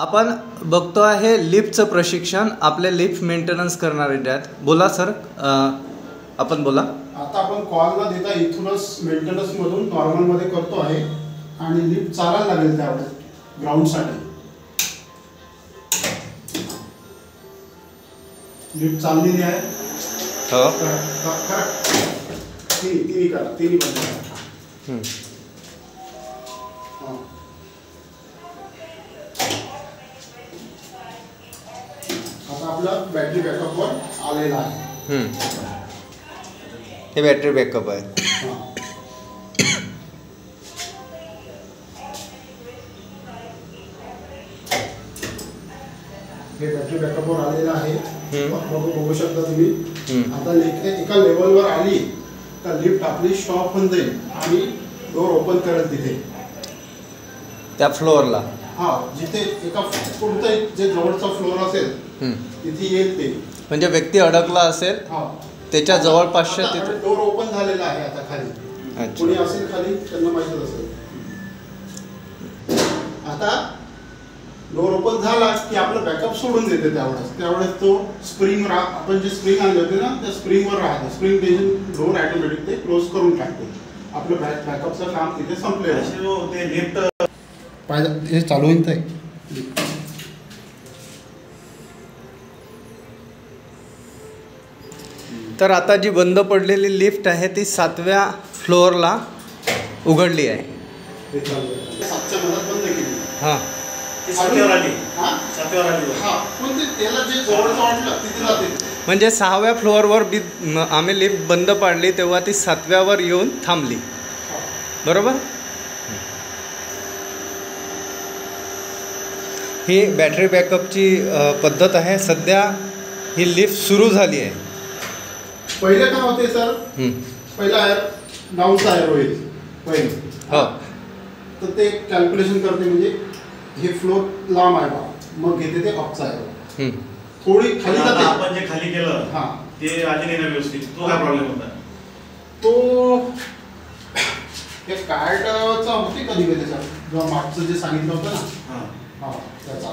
आपण बघतो आहे लिफ्टचं प्रशिक्षण आपले लिफ्ट मेंटेनन्स करणारे आहेत. बोला सर, आपण बोला. आता आपण कॉल न देता इथूनच मेंटेनन्स मधून नॉर्मल मध्ये करतो आहे आणि लिफ्ट चालायला लागेल त्यावेळेस ग्राउंड साठी. लिफ्ट चाललेली आहे. हो तिन्ही करा, तिन्ही बंद करा. आता आपला बॅटरी बॅकअप वर आलेला आहे. हे बॅटरी बॅकअप आहे. हे बॅटरी बॅकअप वर आलेला आहे. बघू शकता तुम्ही. आता एका लेवलवर आली का लिफ्ट आपली स्टॉप होऊन जाईल आणि डोर ओपन करेल तिथे त्या फ्लोअरला. हा, जिथे एका कोणता जे जवळचा फ्लोअर असेल तिथे येईल ते. म्हणजे व्यक्ती अडकला असेल त्याच्या जवळपासच्या तिथे डोर ओपन झालेला आहे. आता खाली कोणी असेल खाली त्यांना माहितच असेल. आता डोर ओपन झाला की आपलं बॅकअप सोडून देते. त्यावेळेस तो स्प्रिंग आपण जे स्प्रिंग आणले होते ना त्या स्प्रिंगवर राहते. स्प्रिंग टेन्शन डोर ऑटोमॅटिक ते क्लोज करून टाकते. आपलं बॅकअपचं काम तिथे संपलेलं. ते लिफ्ट हे चालू होईल ते. तर आता जी बंद पडलेली लिफ्ट आहे ती 7व्या फ्लोअरला उघडली आहे. 7च्या मधात बंद केली. हां, म्हणजे 6व्या फ्लोअरवर आम्ही लिफ्ट बंद पाडली तेव्हा ती 7व्यावर येऊन थांबली. बरोबर. ही बॅटरी बॅकअपची पद्धत आहे. सध्या ही लिफ्ट सुरू झाली आहे. पहिले काय होते सर, पहिला डाऊनचा एरो येते पहिले. हो, तर ते कॅल्क्युलेशन करते म्हणजे हे फ्लोर लांब आहे बा, मग घेते ते अपचा एरो. थोडी खाली जाते. आपण जे खाली केलं ते आधी नाही ना व्यवस्थित. तो काय प्रॉब्लेम होता? तो कार्डचा होते कधी कधी त्याचा जेव्हा मागचं जे सांगितलं होतं ना त्याचा